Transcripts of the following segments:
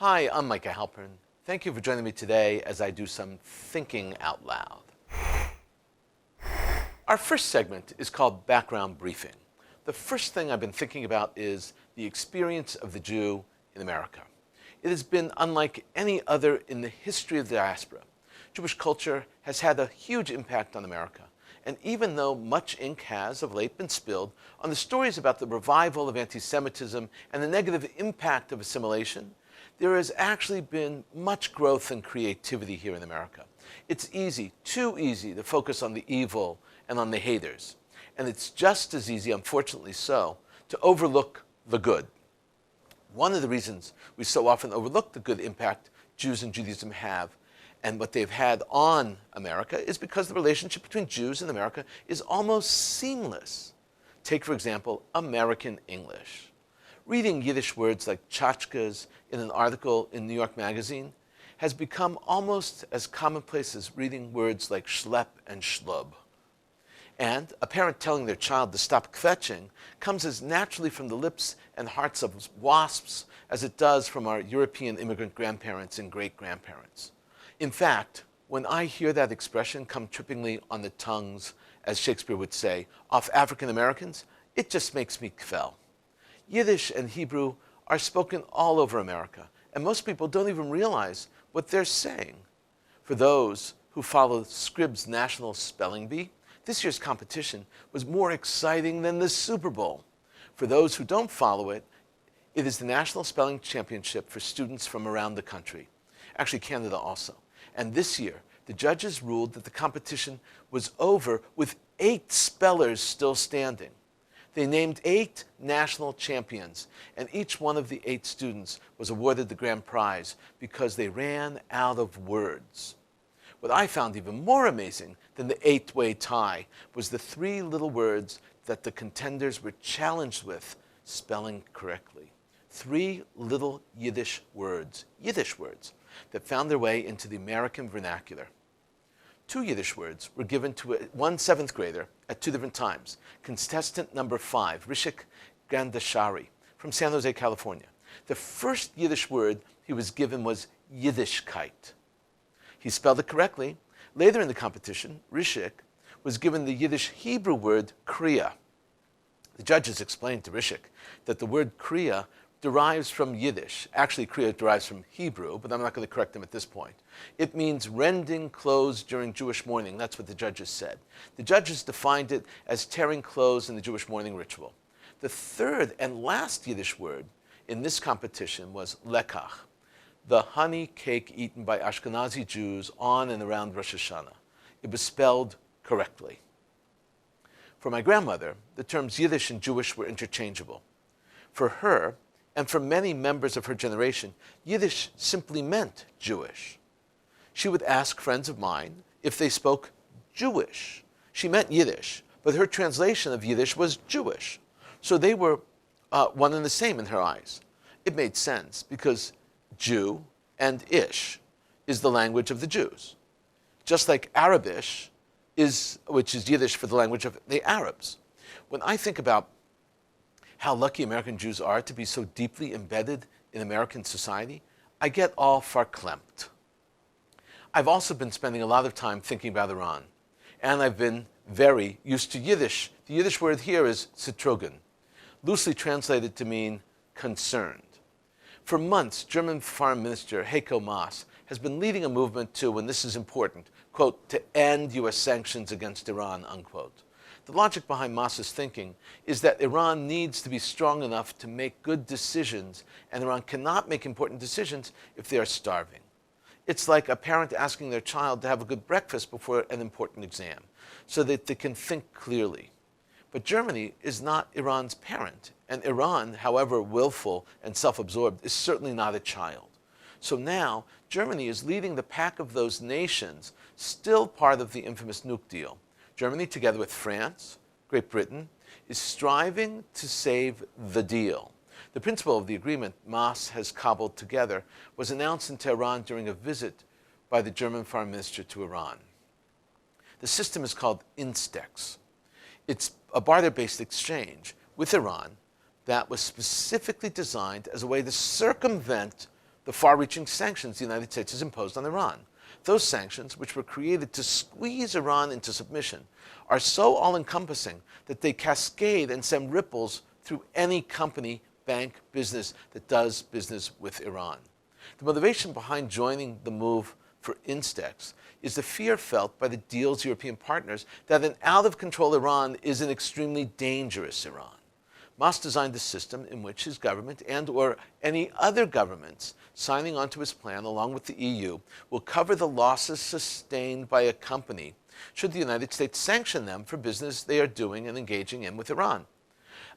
Hi, I'm Micah Halpern. Thank you for joining me today as I do some thinking out loud. Our first segment is called Background Briefing. The first thing I've been thinking about is the experience of the Jew in America. It has been unlike any other in the history of the diaspora. Jewish culture has had a huge impact on America. And even though much ink has of late been spilled on the stories about the revival of anti-Semitism and the negative impact of assimilation, there has actually been much growth and creativity here in America. It's easy, too easy, to focus on the evil and on the haters. And it's just as easy, unfortunately so, to overlook the good. One of the reasons we so often overlook the good impact Jews and Judaism have and what they've had on America is because the relationship between Jews and America is almost seamless. Take, for example, American English. Reading Yiddish words like tchotchkes in an article in New York Magazine has become almost as commonplace as reading words like schlep and schlub. And a parent telling their child to stop kvetching comes as naturally from the lips and hearts of wasps as it does from our European immigrant grandparents and great-grandparents. In fact, when I hear that expression come trippingly on the tongues, as Shakespeare would say, of African Americans, it just makes me kvel. Yiddish and Hebrew are spoken all over America, and most people don't even realize what they're saying. For those who follow Scrib's National Spelling Bee, this year's competition was more exciting than the Super Bowl. For those who don't follow it, it is the National Spelling Championship for students from around the country, actually Canada also. And this year, the judges ruled that the competition was over with 8 spellers still standing. They named 8 national champions, and each one of the 8 students was awarded the grand prize because they ran out of words. What I found even more amazing than the 8-way tie was the 3 little words that the contenders were challenged with spelling correctly. 3 little Yiddish words that found their way into the American vernacular. 2 Yiddish words were given to one 7th grader at 2 different times. Contestant number 5, Rishik Gandashari from San Jose, California. The first Yiddish word he was given was Yiddishkeit. He spelled it correctly. Later in the competition, Rishik was given the Yiddish Hebrew word kriya. The judges explained to Rishik that the word kriya derives from Yiddish. Actually, kriya derives from Hebrew, but I'm not going to correct him at this point. It means rending clothes during Jewish mourning. That's what the judges said. The judges defined it as tearing clothes in the Jewish mourning ritual. The third and last Yiddish word in this competition was lekach, the honey cake eaten by Ashkenazi Jews on and around Rosh Hashanah. It was spelled correctly. For my grandmother, the terms Yiddish and Jewish were interchangeable. For her, and for many members of her generation, Yiddish simply meant Jewish. She would ask friends of mine if they spoke Jewish. She meant Yiddish, but her translation of Yiddish was Jewish. So they were one and the same in her eyes. It made sense because Jew and Ish is the language of the Jews. Just like Arabish which is Yiddish for the language of the Arabs. When I think about how lucky American Jews are to be so deeply embedded in American society, I get all verklempt. I've also been spending a lot of time thinking about Iran, and I've been very used to Yiddish. The Yiddish word here is zitrogen, loosely translated to mean concerned. For months, German Foreign Minister Heiko Maas has been leading a movement to, and this is important, quote, to end U.S. sanctions against Iran, unquote. The logic behind Maas's thinking is that Iran needs to be strong enough to make good decisions, and Iran cannot make important decisions if they are starving. It's like a parent asking their child to have a good breakfast before an important exam, so that they can think clearly. But Germany is not Iran's parent, and Iran, however willful and self-absorbed, is certainly not a child. So now, Germany is leading the pack of those nations, still part of the infamous nuke deal. Germany, together with France, Great Britain, is striving to save the deal. The principle of the agreement Maas has cobbled together was announced in Tehran during a visit by the German Foreign Minister to Iran. The system is called Instex. It's a barter-based exchange with Iran that was specifically designed as a way to circumvent the far-reaching sanctions the United States has imposed on Iran. Those sanctions, which were created to squeeze Iran into submission, are so all-encompassing that they cascade and send ripples through any company, bank, business that does business with Iran. The motivation behind joining the move for Instex is the fear felt by the deal's European partners that an out-of-control Iran is an extremely dangerous Iran. Mas designed a system in which his government and or any other governments signing onto his plan along with the EU will cover the losses sustained by a company should the United States sanction them for business they are doing and engaging in with Iran.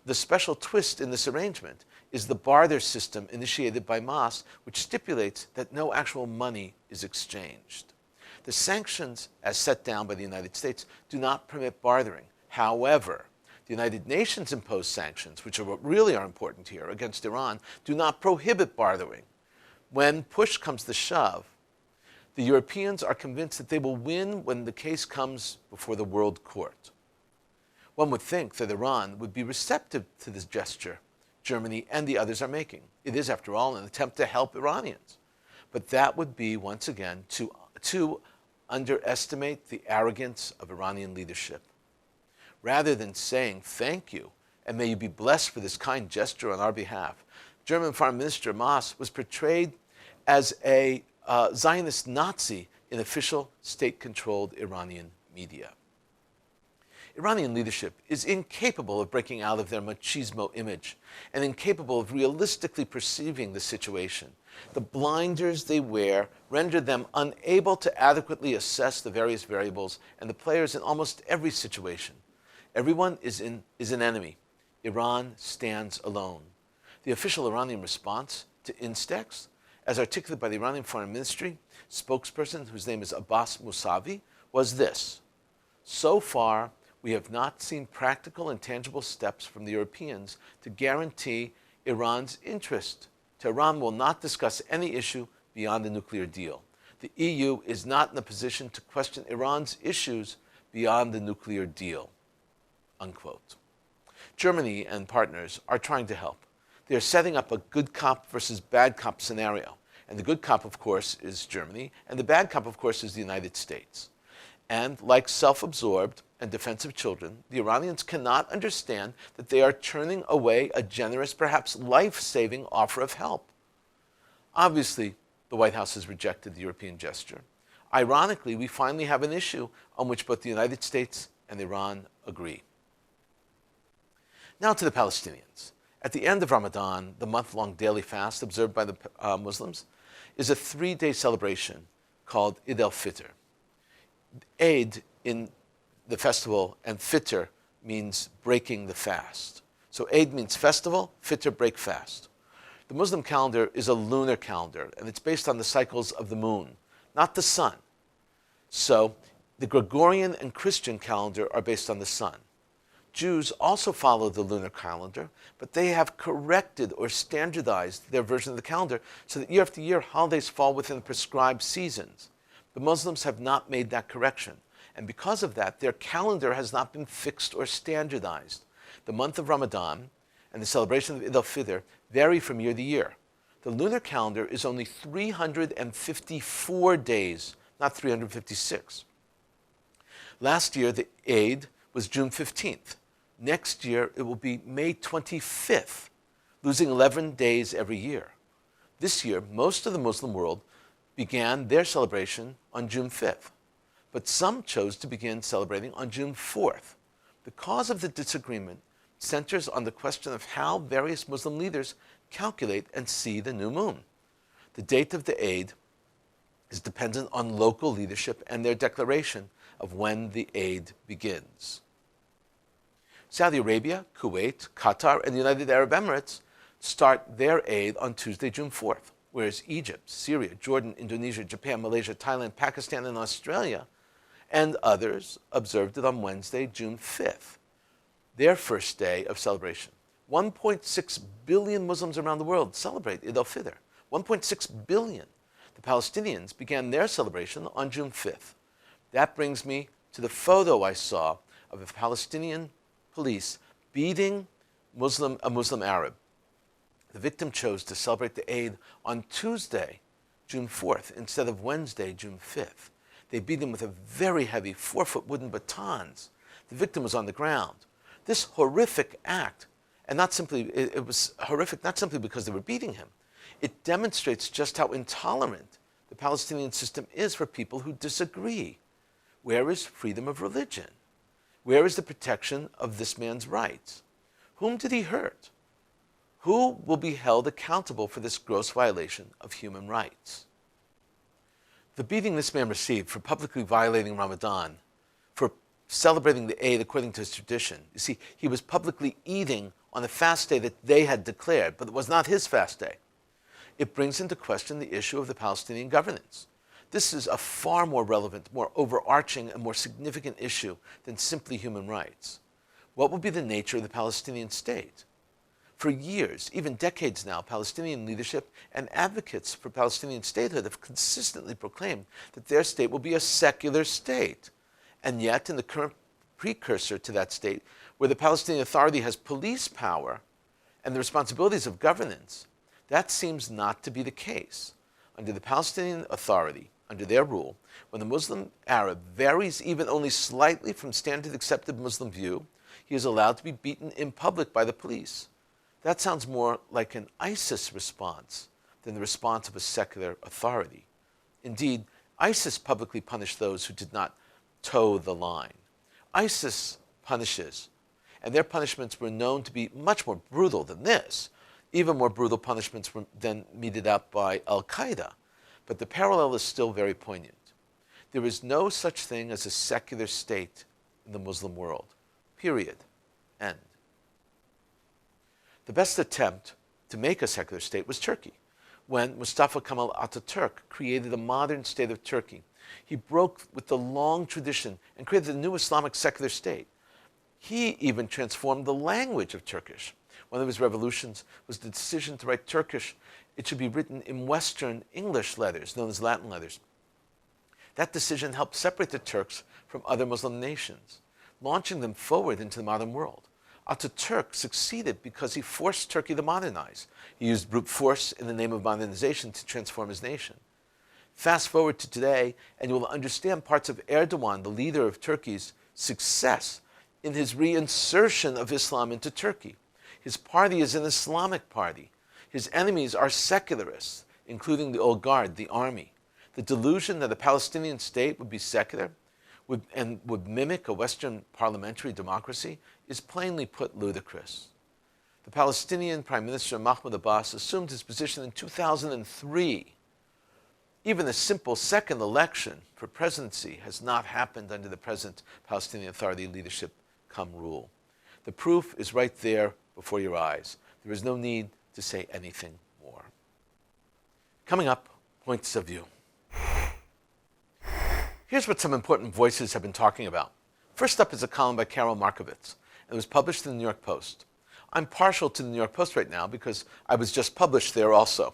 The special twist in this arrangement is the barter system initiated by Mas, which stipulates that no actual money is exchanged. The sanctions, as set down by the United States, do not permit bartering. However, the United Nations imposed sanctions, which are what really are important here, against Iran, do not prohibit bartering. When push comes to shove, the Europeans are convinced that they will win when the case comes before the World Court. One would think that Iran would be receptive to this gesture Germany and the others are making. It is, after all, an attempt to help Iranians. But that would be, once again, to underestimate the arrogance of Iranian leadership. Rather than saying thank you and may you be blessed for this kind gesture on our behalf, German Foreign Minister Mas was portrayed as a Zionist Nazi in official state-controlled Iranian media. Iranian leadership is incapable of breaking out of their machismo image and incapable of realistically perceiving the situation. The blinders they wear render them unable to adequately assess the various variables and the players in almost every situation. Everyone is an enemy. Iran stands alone. The official Iranian response to Instex, as articulated by the Iranian Foreign Ministry spokesperson, whose name is Abbas Mousavi, was this: so far, we have not seen practical and tangible steps from the Europeans to guarantee Iran's interest. Tehran will not discuss any issue beyond the nuclear deal. The EU is not in a position to question Iran's issues beyond the nuclear deal. Unquote. Germany and partners are trying to help. They are setting up a good cop versus bad cop scenario. And the good cop, of course, is Germany, and the bad cop, of course, is the United States. And like self-absorbed and defensive children, the Iranians cannot understand that they are turning away a generous, perhaps life-saving offer of help. Obviously, the White House has rejected the European gesture. Ironically, we finally have an issue on which both the United States and Iran agree. Now to the Palestinians. At the end of Ramadan, the month-long daily fast observed by the Muslims is a 3-day celebration called Eid al-Fitr. Eid in the festival and Fitr means breaking the fast. So Eid means festival, Fitr, break fast. The Muslim calendar is a lunar calendar, and it's based on the cycles of the moon, not the sun. So the Gregorian and Christian calendar are based on the sun. Jews also follow the lunar calendar, but they have corrected or standardized their version of the calendar so that year after year, holidays fall within the prescribed seasons. The Muslims have not made that correction, and because of that, their calendar has not been fixed or standardized. The month of Ramadan and the celebration of Eid al-Fitr vary from year to year. The lunar calendar is only 354 days, not 356. Last year, the Eid was June 15th. Next year, it will be May 25th, losing 11 days every year. This year, most of the Muslim world began their celebration on June 5th, but some chose to begin celebrating on June 4th. The cause of the disagreement centers on the question of how various Muslim leaders calculate and see the new moon. The date of the Eid is dependent on local leadership and their declaration of when the Eid begins. Saudi Arabia, Kuwait, Qatar, and the United Arab Emirates start their Eid on Tuesday, June 4th, whereas Egypt, Syria, Jordan, Indonesia, Japan, Malaysia, Thailand, Pakistan, and Australia, and others observed it on Wednesday, June 5th, their first day of celebration. 1.6 billion Muslims around the world celebrate Eid al-Fitr. 1.6 billion. The Palestinians began their celebration on June 5th. That brings me to the photo I saw of a Palestinian police beating a Muslim Arab. The victim chose to celebrate the Eid on Tuesday, June 4th, instead of Wednesday, June 5th. They beat him with a very heavy 4-foot wooden batons. The victim was on the ground. This horrific act, and not simply, it was horrific not simply because they were beating him, it demonstrates just how intolerant the Palestinian system is for people who disagree. Where is freedom of religion? Where is the protection of this man's rights? Whom did he hurt? Who will be held accountable for this gross violation of human rights? The beating this man received for publicly violating Ramadan, for celebrating the Eid according to his tradition. You see, he was publicly eating on a fast day that they had declared, but it was not his fast day. It brings into question the issue of the Palestinian governance. This is a far more relevant, more overarching, and more significant issue than simply human rights. What will be the nature of the Palestinian state? For years, even decades now, Palestinian leadership and advocates for Palestinian statehood have consistently proclaimed that their state will be a secular state. And yet, in the current precursor to that state, where the Palestinian Authority has police power and the responsibilities of governance, that seems not to be the case. Under the Palestinian Authority, under their rule, when the Muslim Arab varies even only slightly from standard accepted Muslim view, he is allowed to be beaten in public by the police. That sounds more like an ISIS response than the response of a secular authority. Indeed, ISIS publicly punished those who did not toe the line. ISIS punishes, and their punishments were known to be much more brutal than this. Even more brutal punishments were then meted out by Al-Qaeda. But the parallel is still very poignant. There is no such thing as a secular state in the Muslim world. Period. End. The best attempt to make a secular state was Turkey. When Mustafa Kemal Atatürk created a modern state of Turkey, he broke with the long tradition and created a new Islamic secular state. He even transformed the language of Turkish. One of his revolutions was the decision to write Turkish. It should be written in Western English letters, known as Latin letters. That decision helped separate the Turks from other Muslim nations, launching them forward into the modern world. Ataturk succeeded because he forced Turkey to modernize. He used brute force in the name of modernization to transform his nation. Fast forward to today, and you will understand parts of Erdogan, the leader of Turkey's success in his reinsertion of Islam into Turkey. His party is an Islamic party. His enemies are secularists, including the old guard, the army. The delusion that a Palestinian state would be secular and would mimic a Western parliamentary democracy is plainly put ludicrous. The Palestinian Prime Minister Mahmoud Abbas assumed his position in 2003. Even a simple second election for presidency has not happened under the present Palestinian Authority leadership come rule. The proof is right there before your eyes. There is no need to say anything more. Coming up, points of view. Here's what some important voices have been talking about. First up is a column by Carol Markovits. It was published in the New York Post. I'm partial to the New York Post right now because I was just published there also.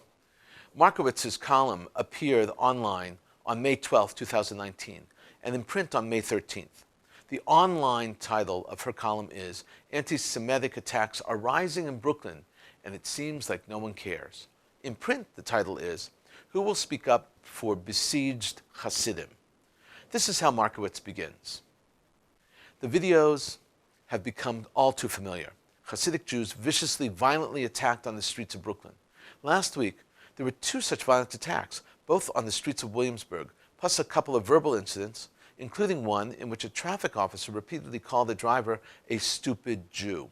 Markowitz's column appeared online on May 12, 2019, and in print on May 13th. The online title of her column is Anti-Semitic Attacks Are Rising in Brooklyn, and it seems like no one cares. In print, the title is Who Will Speak Up for Besieged Hasidim? This is how Markowitz begins. The videos have become all too familiar. Hasidic Jews viciously, violently attacked on the streets of Brooklyn. Last week, there were 2 such violent attacks, both on the streets of Williamsburg, plus a couple of verbal incidents, including one in which a traffic officer repeatedly called the driver a stupid Jew.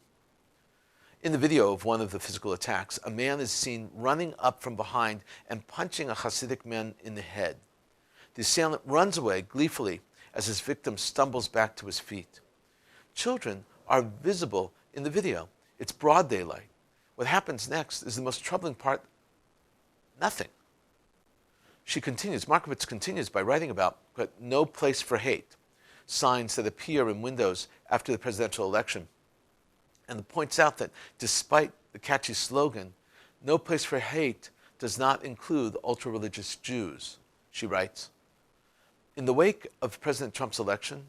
In the video of one of the physical attacks, a man is seen running up from behind and punching a Hasidic man in the head. The assailant runs away gleefully as his victim stumbles back to his feet. Children are visible in the video. It's broad daylight. What happens next is the most troubling part. Nothing. She continues, Markowitz continues by writing about, but no place for hate, signs that appear in windows after the presidential election, and points out that despite the catchy slogan, no place for hate does not include ultra-religious Jews. She writes, in the wake of President Trump's election,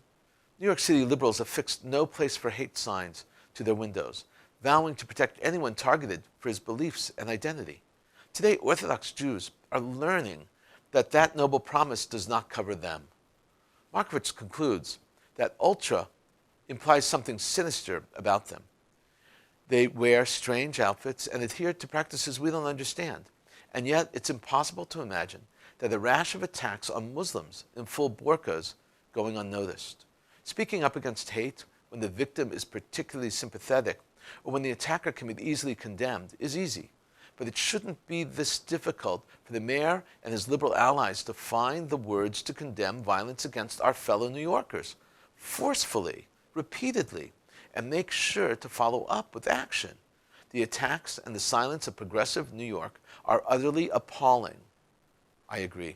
New York City liberals affixed no place for hate signs to their windows. vowing to protect anyone targeted for his beliefs and identity. Today, Orthodox Jews are learning that that noble promise does not cover them. Markovitz concludes that ultra implies something sinister about them. They wear strange outfits and adhere to practices we don't understand. And yet, it's impossible to imagine that a rash of attacks on Muslims in full burqas going unnoticed. Speaking up against hate when the victim is particularly sympathetic or when the attacker can be easily condemned is easy. But it shouldn't be this difficult for the mayor and his liberal allies to find the words to condemn violence against our fellow New Yorkers forcefully, repeatedly, and make sure to follow up with action. The attacks and the silence of progressive New York are utterly appalling. I agree.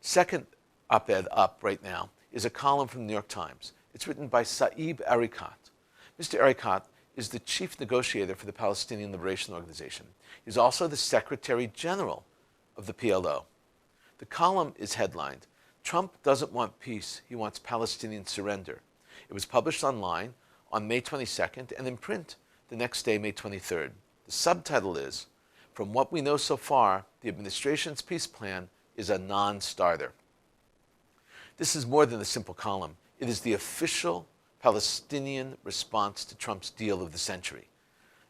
Second op-ed up right now is a column from the New York Times. It's written by Saeb Erekat. Mr. Erekat is the chief negotiator for the Palestinian Liberation Organization. He's also the Secretary General of the PLO. The column is headlined, "Trump doesn't want peace, he wants Palestinian surrender." It was published online on May 22nd and in print the next day, May 23rd. The subtitle is, "From what we know so far, the administration's peace plan is a non-starter." This is more than a simple column. It is the official Palestinian response to Trump's deal of the century.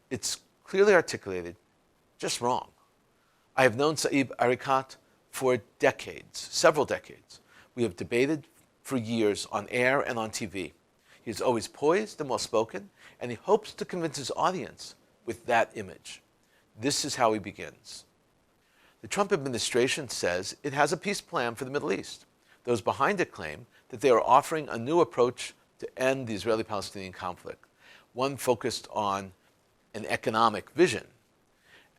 It's clearly articulated, just wrong. I have known Saeb Erekat for decades, several decades. We have debated for years on air and on TV. He is always poised and well-spoken, and he hopes to convince his audience with that image. This is how he begins. The Trump administration says it has a peace plan for the Middle East. Those behind it claim that they are offering a new approach to end the Israeli-Palestinian conflict, one focused on an economic vision,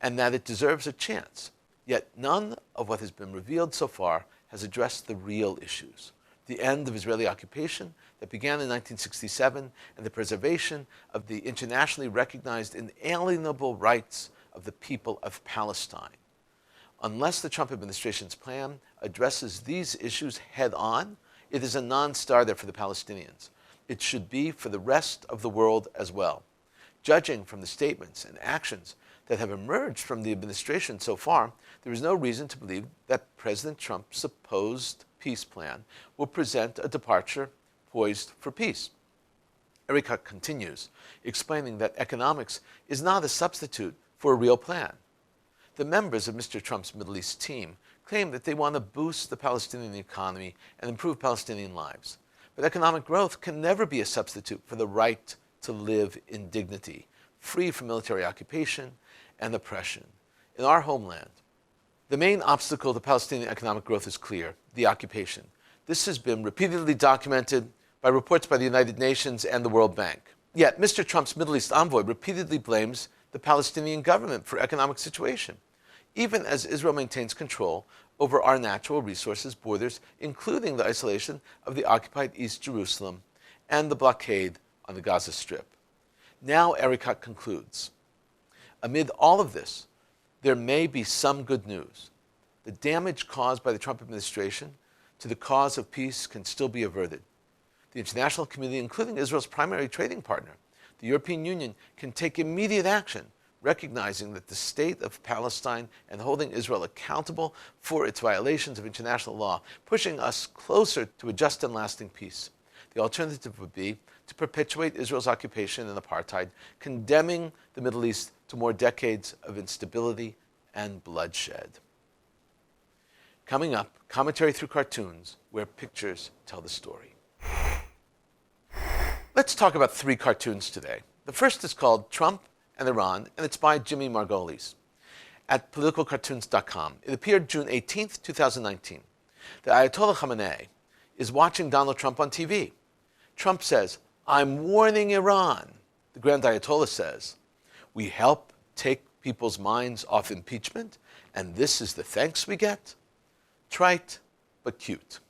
and that it deserves a chance. Yet none of what has been revealed so far has addressed the real issues: the end of Israeli occupation that began in 1967 and the preservation of the internationally recognized inalienable rights of the people of Palestine. Unless the Trump administration's plan addresses these issues head-on, it is a non-starter for the Palestinians. It should be for the rest of the world as well. Judging from the statements and actions that have emerged from the administration so far, there is no reason to believe that President Trump's supposed peace plan will present a departure poised for peace. Erekat continues, explaining that economics is not a substitute for a real plan. The members of Mr. Trump's Middle East team claim that they want to boost the Palestinian economy and improve Palestinian lives. But economic growth can never be a substitute for the right to live in dignity, free from military occupation and oppression. In our homeland, the main obstacle to Palestinian economic growth is clear: the occupation. This has been repeatedly documented by reports by the United Nations and the World Bank. Yet, Mr. Trump's Middle East envoy repeatedly blames the Palestinian government for economic situation, even as Israel maintains control over our natural resources borders, including the isolation of the occupied East Jerusalem and the blockade on the Gaza Strip. Now Erekat concludes, amid all of this, there may be some good news. The damage caused by the Trump administration to the cause of peace can still be averted. The international community, including Israel's primary trading partner, the European Union, can take immediate action, recognizing that the state of Palestine and holding Israel accountable for its violations of international law, pushing us closer to a just and lasting peace. The alternative would be to perpetuate Israel's occupation and apartheid, condemning the Middle East to more decades of instability and bloodshed. Coming up, commentary through cartoons, where pictures tell the story. Let's talk about 3 cartoons today. The first is called Trump and Iran, and it's by Jimmy Margolis at politicalcartoons.com. It appeared June 18th, 2019. The Ayatollah Khamenei is watching Donald Trump on TV. Trump says, "I'm warning Iran." The Grand Ayatollah says, "We help take people's minds off impeachment, and this is the thanks we get?" Trite, but cute.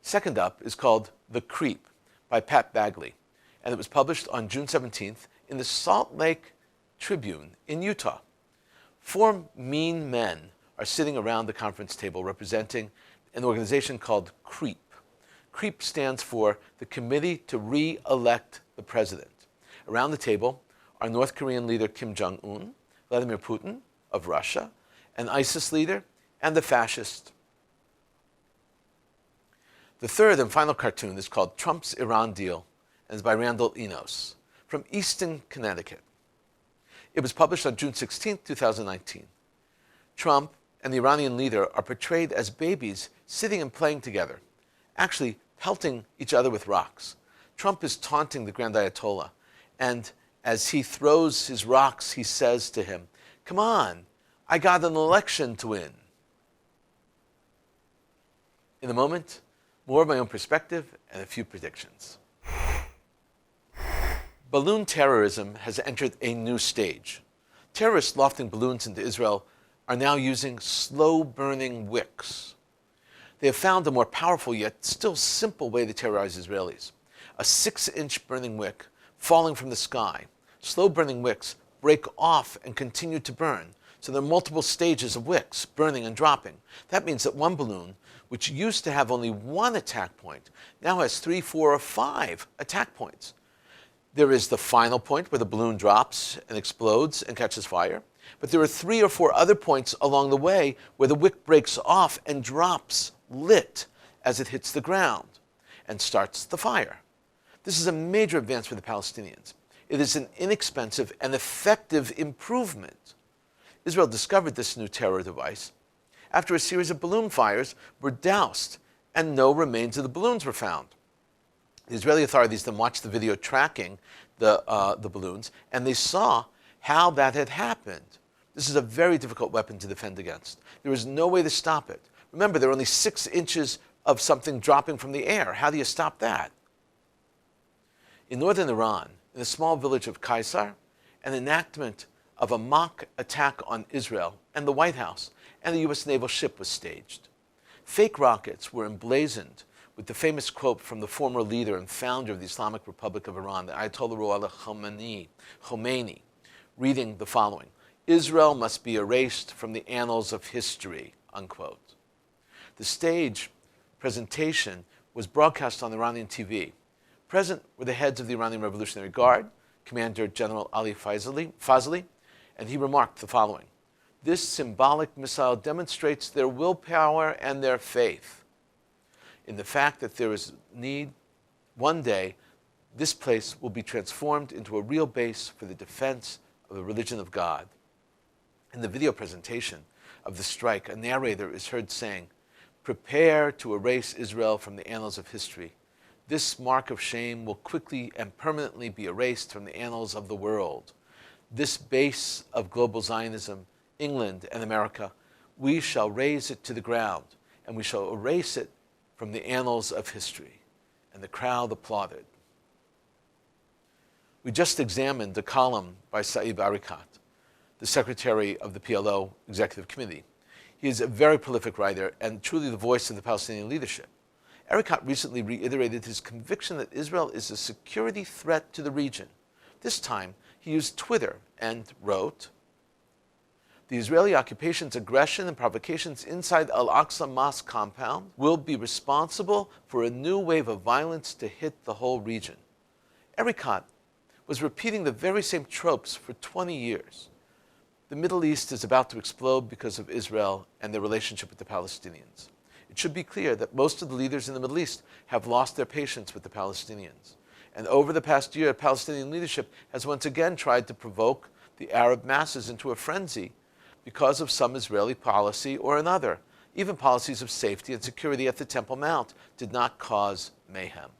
Second up is called The Creep by Pat Bagley, and it was published on June 17th in the Salt Lake Tribune in Utah. 4 mean men are sitting around the conference table representing an organization called CREEP. CREEP stands for the Committee to Re-elect the President. Around the table are North Korean leader Kim Jong-un, Vladimir Putin of Russia, an ISIS leader, and the fascist. The third and final cartoon is called Trump's Iran Deal and is by Randall Enos from Easton, Connecticut. It was published on June 16, 2019. Trump and the Iranian leader are portrayed as babies sitting and playing together, actually pelting each other with rocks. Trump is taunting the Grand Ayatollah, and as he throws his rocks, he says to him, "Come on, I got an election to win." In a moment, more of my own perspective and a few predictions. Balloon terrorism has entered a new stage. Terrorists lofting balloons into Israel are now using slow-burning wicks. They have found a more powerful yet still simple way to terrorize Israelis. A 6-inch burning wick falling from the sky. Slow-burning wicks break off and continue to burn. So there are multiple stages of wicks, burning and dropping. That means that one balloon, which used to have only one attack point, now has 3, 4, or 5 attack points. There is the final point where the balloon drops and explodes and catches fire. But there are 3 or 4 other points along the way where the wick breaks off and drops lit as it hits the ground and starts the fire. This is a major advance for the Palestinians. It is an inexpensive and effective improvement. Israel discovered this new terror device after a series of balloon fires were doused and no remains of the balloons were found. The Israeli authorities then watched the video tracking the balloons, and they saw how that had happened. This is a very difficult weapon to defend against. There is no way to stop it. Remember, there are only 6 inches of something dropping from the air. How do you stop that? In northern Iran, in the small village of Kaysar, an enactment of a mock attack on Israel and the White House and the U.S. naval ship was staged. Fake rockets were emblazoned with the famous quote from the former leader and founder of the Islamic Republic of Iran, the Ayatollah Ruhollah Khomeini, reading the following: "Israel must be erased from the annals of history," unquote. The stage presentation was broadcast on Iranian TV. Present were the heads of the Iranian Revolutionary Guard, Commander General Ali Fazli, and he remarked the following: "This symbolic missile demonstrates their willpower and their faith in the fact that there is need, one day, this place will be transformed into a real base for the defense of the religion of God." In the video presentation of the strike, a narrator is heard saying, "Prepare to erase Israel from the annals of history. This mark of shame will quickly and permanently be erased from the annals of the world. This base of global Zionism, England and America, we shall raze it to the ground, and we shall erase it from the annals of history." And the crowd applauded. We just examined a column by Saeb Erekat, the secretary of the PLO Executive Committee. He is a very prolific writer and truly the voice of the Palestinian leadership. Erekat recently reiterated his conviction that Israel is a security threat to the region. This time, he used Twitter and wrote, "The Israeli occupation's aggression and provocations inside Al-Aqsa Mosque compound will be responsible for a new wave of violence to hit the whole region." Erekat was repeating the very same tropes for 20 years. The Middle East is about to explode because of Israel and their relationship with the Palestinians. It should be clear that most of the leaders in the Middle East have lost their patience with the Palestinians. And over the past year, Palestinian leadership has once again tried to provoke the Arab masses into a frenzy because of some Israeli policy or another. Even policies of safety and security at the Temple Mount did not cause mayhem.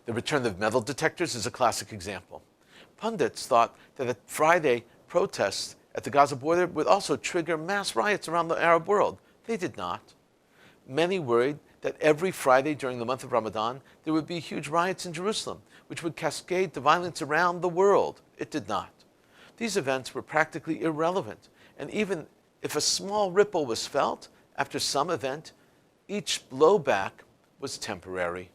The return of metal detectors is a classic example. Pundits thought that a Friday protests at the Gaza border would also trigger mass riots around the Arab world. They did not. Many worried that every Friday during the month of Ramadan there would be huge riots in Jerusalem, which would cascade to violence around the world. It did not. These events were practically irrelevant, and even if a small ripple was felt after some event, each blowback was temporary.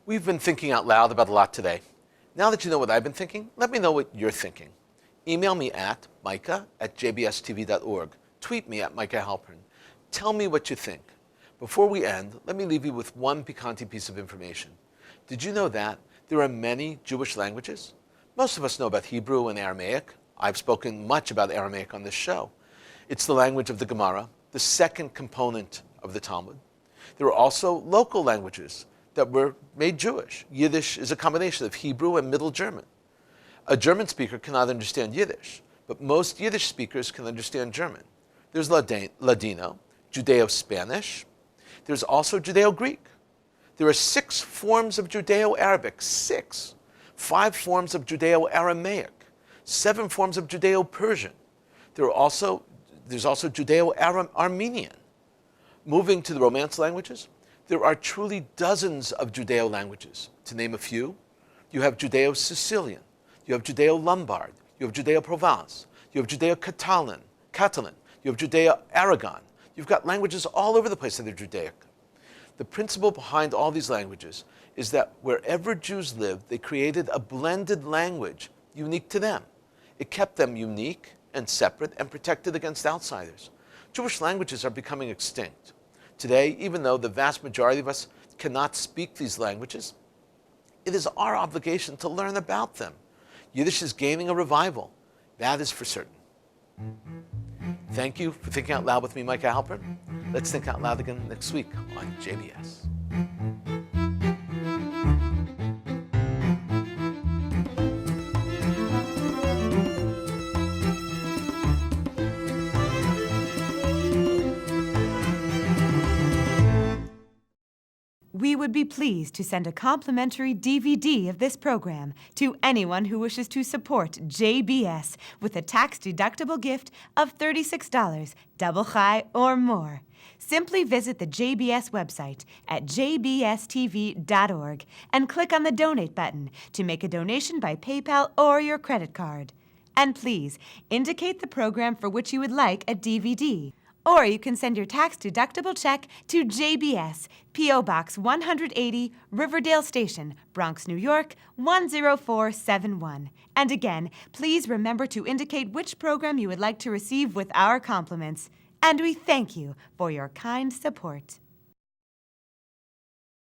We've been thinking out loud about a lot today. Now that you know what I've been thinking, let me know what you're thinking. Email me at micah@jbstv.org. Tweet me at Micah Halpern. Tell me what you think. Before we end, let me leave you with one piquante piece of information. Did you know that There are many Jewish languages. Most of us know about Hebrew and Aramaic. I've spoken much about Aramaic on this show. It's the language of the Gemara, the second component of the Talmud. There are also local languages that were made Jewish. Yiddish is a combination of Hebrew and Middle German. A German speaker cannot understand Yiddish, but most Yiddish speakers can understand German. There's Ladino, Judeo-Spanish. There's also Judeo-Greek. There are 6 forms of Judeo-Arabic, 6. 5 forms of Judeo-Aramaic, 7 forms of Judeo-Persian. There's also Judeo-Armenian. Moving to the Romance languages, there are truly dozens of Judeo languages. To name a few, you have Judeo-Sicilian, you have Judeo-Lombard, you have Judeo-Provence, you have Judeo-Catalan, you have Judeo-Aragon. You've got languages all over the place that are Judaic. The principle behind all these languages is that wherever Jews lived, they created a blended language unique to them. It kept them unique and separate and protected against outsiders. Jewish languages are becoming extinct. Today, even though the vast majority of us cannot speak these languages, it is our obligation to learn about them. Yiddish is gaining a revival. That is for certain. Thank you for thinking out loud with me, Micah Halpern. Let's think out loud again next week on JBS. We would be pleased to send a complimentary DVD of this program to anyone who wishes to support JBS with a tax-deductible gift of $36, double chai or more. Simply visit the JBS website at jbstv.org and click on the Donate button to make a donation by PayPal or your credit card. And please indicate the program for which you would like a DVD. Or you can send your tax-deductible check to JBS, P.O. Box 180, Riverdale Station, Bronx, New York, 10471. And again, please remember to indicate which program you would like to receive with our compliments. And we thank you for your kind support.